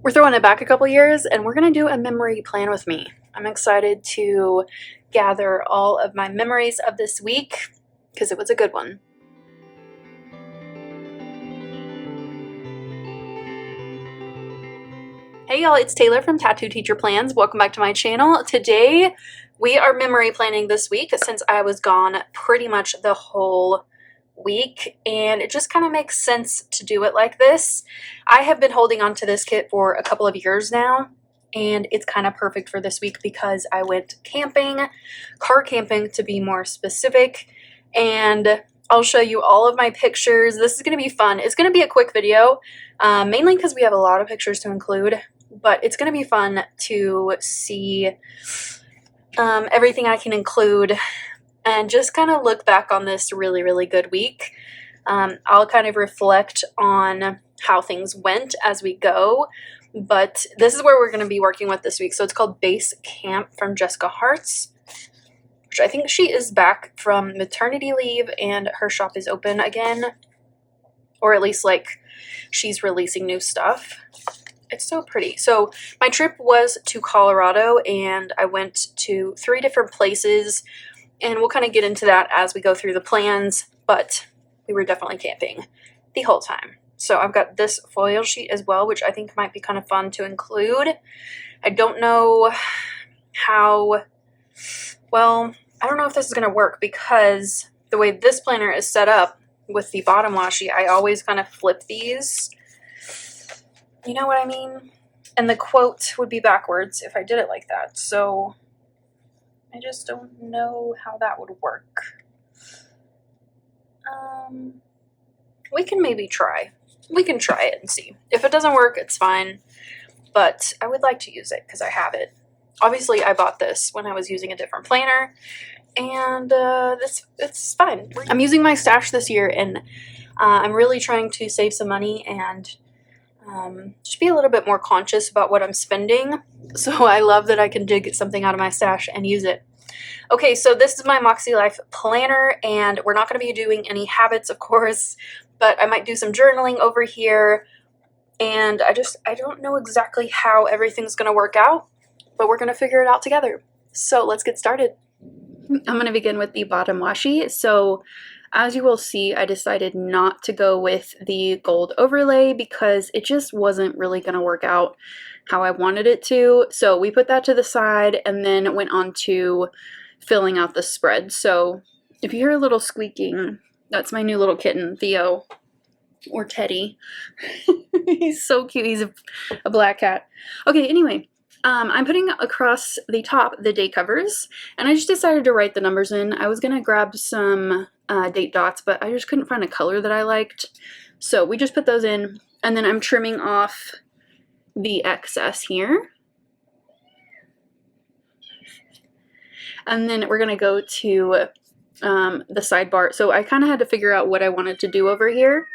We're throwing it back a couple years and we're going to do a memory plan with me. I'm excited to gather all of my memories of this week because it was a good one. Hey y'all, it's Taylor from Tattoo Teacher Plans. Welcome back to my channel. Today we are memory planning this week since I was gone pretty much the whole week, and it just kind of makes sense to do it like this. I have been holding on to this kit for a couple of years now, and it's kind of perfect for this week because I went camping, car camping to be more specific, and I'll show you all of my pictures. This is going to be fun. It's going to be a quick video, mainly because we have a lot of pictures to include, but it's going to be fun to see everything I can include and just kind of look back on this really, really good week. I'll kind of reflect on how things went as we go, but this is where we're going to be working with this week. So it's called Base Camp from Jessica Hart's, which I think she is back from maternity leave and her shop is open again, or at least like she's releasing new stuff. It's so pretty. So my trip was to Colorado and I went to 3 different places, and we'll kind of get into that as we go through the plans, but we were definitely camping the whole time. So I've got this foil sheet as well, which I think might be kind of fun to include. I don't know how, well, I don't know if this is going to work because the way this planner is set up with the bottom washi, I always kind of flip these. You know what I mean? And the quote would be backwards if I did it like that. So I just don't know how that would work. We can maybe try. We can try it and see. If it doesn't work, it's fine. But I would like to use it because I have it. Obviously, I bought this when I was using a different planner, and it's fine. I'm using my stash this year, and I'm really trying to save some money and just be a little bit more conscious about what I'm spending. So I love that I can dig something out of my stash and use it. Okay, so this is my makselife planner, and we're not going to be doing any habits, of course, but I might do some journaling over here, and I don't know exactly how everything's going to work out, but we're going to figure it out together. So let's get started. I'm going to begin with the bottom washi. So as you will see, I decided not to go with the gold overlay because it just wasn't really going to work out how I wanted it to. So we put that to the side and then went on to filling out the spread. So if you hear a little squeaking, that's my new little kitten, Theo, or Teddy. He's so cute. He's a black cat. Okay, anyway. I'm putting across the top the date covers, and I just decided to write the numbers in. I was going to grab some date dots, but I just couldn't find a color that I liked. So we just put those in, and then I'm trimming off the excess here. And then we're going to go to the sidebar. So I kind of had to figure out what I wanted to do over here.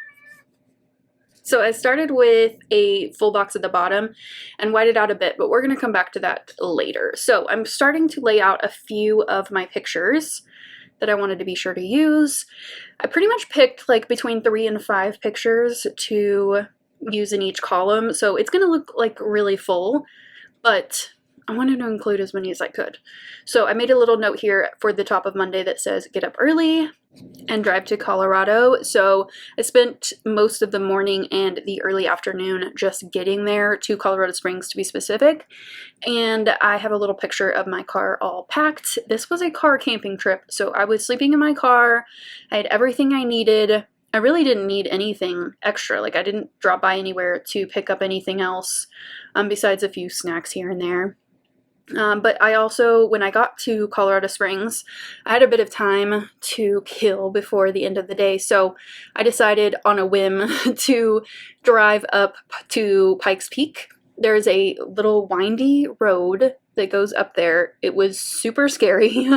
So I started with a full box at the bottom and whited out a bit, but we're going to come back to that later. So I'm starting to lay out a few of my pictures that I wanted to be sure to use. I pretty much picked like between 3 and 5 pictures to use in each column. So it's going to look like really full, but I wanted to include as many as I could. So I made a little note here for the top of Monday that says get up early and drive to Colorado. So I spent most of the morning and the early afternoon just getting there to Colorado Springs, to be specific. And I have a little picture of my car all packed. This was a car camping trip. So I was sleeping in my car. I had everything I needed. I really didn't need anything extra. Like I didn't drop by anywhere to pick up anything else besides a few snacks here and there. But I also, when I got to Colorado Springs, I had a bit of time to kill before the end of the day, so I decided on a whim to drive up to Pikes Peak. There's a little windy road that goes up there. It was super scary,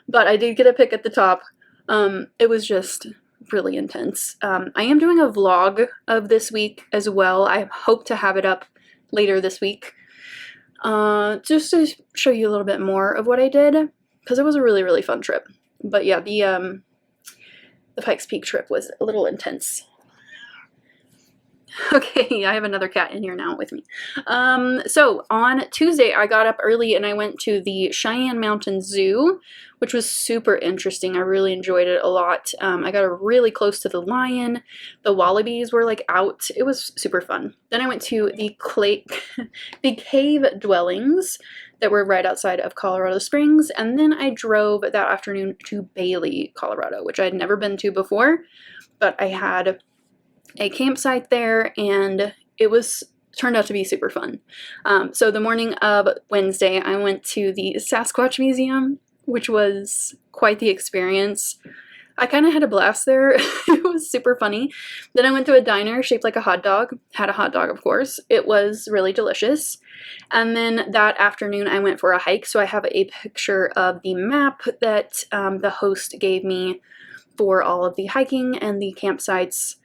but I did get a pic at the top. It was just really intense. I am doing a vlog of this week as well. I hope to have it up later this week. Just to show you a little bit more of what I did, because it was a really, really fun trip. But yeah, the Pikes Peak trip was a little intense. Okay, I have another cat in here now with me. So on Tuesday, I got up early and I went to the Cheyenne Mountain Zoo, which was super interesting. I really enjoyed it a lot. I got really close to the lion. The wallabies were like out. It was super fun. Then I went to the the cave dwellings that were right outside of Colorado Springs, and then I drove that afternoon to Bailey, Colorado, which I had never been to before, but I had a campsite there, and it was turned out to be super fun. So the morning of Wednesday, I went to the Sasquatch Museum, which was quite the experience. I kind of had a blast there. It was super funny. Then I went to a diner shaped like a hot dog. Had a hot dog, of course. It was really delicious. And then that afternoon, I went for a hike. So I have a picture of the map that the host gave me for all of the hiking and the campsites.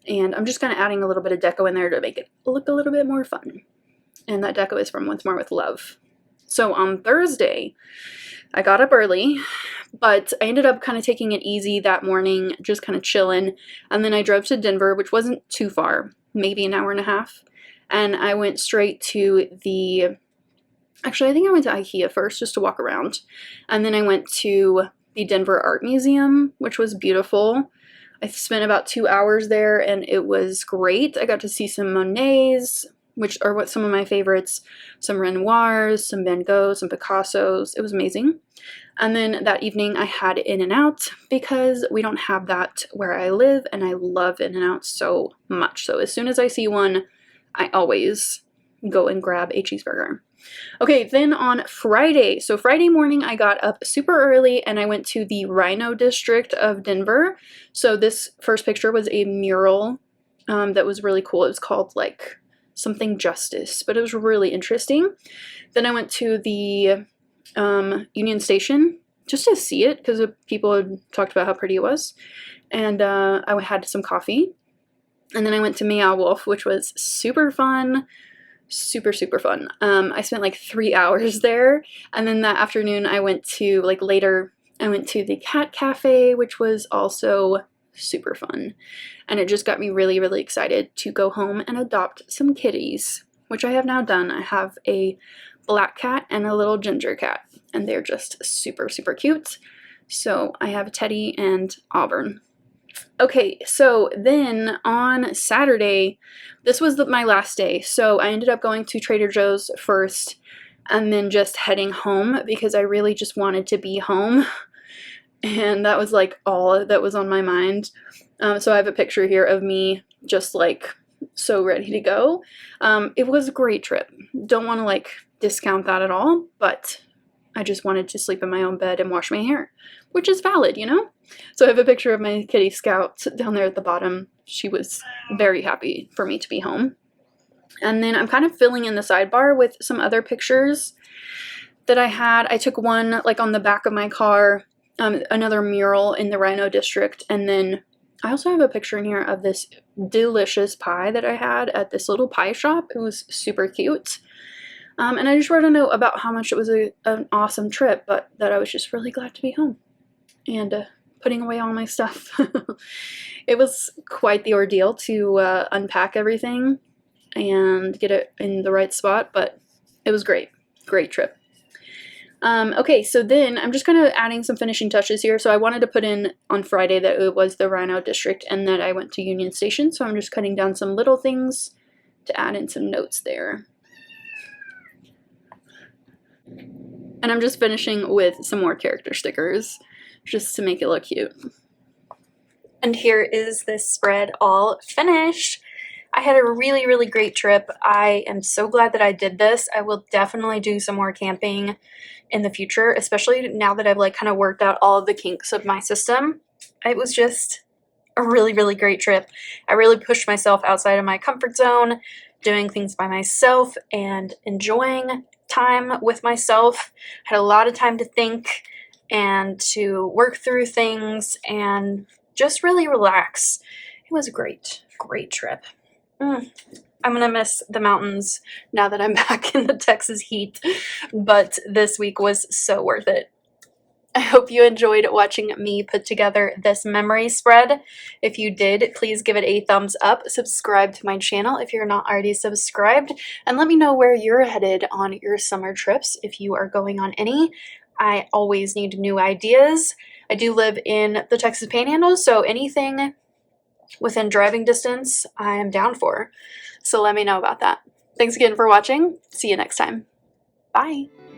And I'm just kind of adding a little bit of deco in there to make it look a little bit more fun. And that deco is from Once More with Love. So on Thursday, I got up early, but I ended up kind of taking it easy that morning, just kind of chilling. And then I drove to Denver, which wasn't too far, maybe an hour and a half. And I went straight to actually, I think I went to IKEA first just to walk around. And then I went to the Denver Art Museum, which was beautiful. I spent about 2 hours there and it was great. I got to see some Monets, which are what some of my favorites, some Renoirs, some Van Goghs, some Picassos. It was amazing. And then that evening I had In-N-Out because we don't have that where I live, and I love In-N-Out so much. So as soon as I see one, I always go and grab a cheeseburger. Okay, then on Friday, so Friday morning I got up super early and I went to the Rhino District of Denver. So this first picture was a mural that was really cool. It was called like something Justice, but it was really interesting. Then I went to the Union Station just to see it because people had talked about how pretty it was. And I had some coffee. And then I went to Meow Wolf, which was super fun. Super, super fun. I spent like 3 hours there. And then that afternoon I went to, like later, I went to the cat cafe, which was also super fun. And it just got me really, really excited to go home and adopt some kitties, which I have now done. I have a black cat and a little ginger cat, and they're just super, super cute. So I have Teddy and Auburn. Okay, so then on Saturday, this was my last day, so I ended up going to Trader Joe's first and then just heading home because I really just wanted to be home, and that was like all that was on my mind. So I have a picture here of me just like so ready to go. It was a great trip. Don't want to like discount that at all, but I just wanted to sleep in my own bed and wash my hair, which is valid, you know? So I have a picture of my kitty Scout down there at the bottom. She was very happy for me to be home. And then I'm kind of filling in the sidebar with some other pictures that I had. I took one like on the back of my car, another mural in the Rhino District, and then I also have a picture in here of this delicious pie that I had at this little pie shop. It was super cute. And I just wrote a note about how much it was an awesome trip, but that I was just really glad to be home and putting away all my stuff. It was quite the ordeal to unpack everything and get it in the right spot, but it was great. Great trip. Okay, so then I'm just kind of adding some finishing touches here. So I wanted to put in on Friday that it was the Rhino District and that I went to Union Station. So I'm just cutting down some little things to add in some notes there. And I'm just finishing with some more character stickers just to make it look cute. And here is this spread all finished. I had a really, really great trip. I am so glad that I did this. I will definitely do some more camping in the future, especially now that I've like kind of worked out all of the kinks of my system. It was just a really, really great trip. I really pushed myself outside of my comfort zone, doing things by myself and enjoying time with myself. I had a lot of time to think and to work through things and just really relax. It was a great, great trip. I'm gonna miss the mountains now that I'm back in the Texas heat, but this week was so worth it. I hope you enjoyed watching me put together this memory spread. If you did, please give it a thumbs up, subscribe to my channel if you're not already subscribed, and let me know where you're headed on your summer trips if you are going on any. I always need new ideas. I do live in the Texas Panhandle, so anything within driving distance, I am down for. So let me know about that. Thanks again for watching. See you next time. Bye.